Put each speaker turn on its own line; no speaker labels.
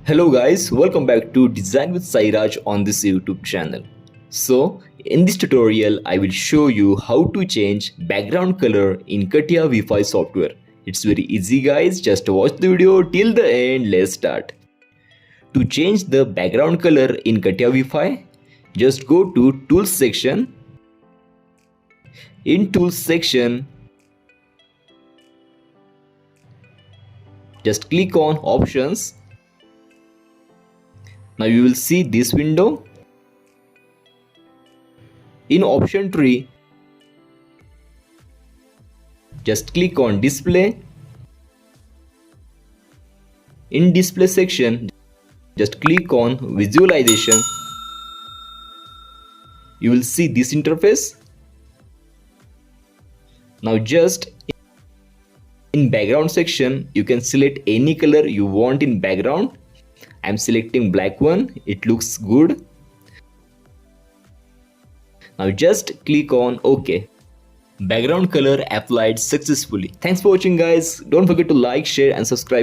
Hello guys, welcome back to Design with Sairaj on this YouTube channel. So, in this tutorial, I will show you how to change background color in Catia Wi-Fi software. It's very easy guys, just watch the video till the end, let's start. To change the background color in Catia Wi-Fi, just go to Tools section. In Tools section, just click on Options. Now you will see this window. In option tree, just click on Display. In Display section, just click on Visualization. You will see this interface. Now just in background section, you can select any color you want in background. I am selecting black one, it looks good. Now just click on OK. Background color applied successfully. Thanks for watching guys. Don't forget to like, share and subscribe.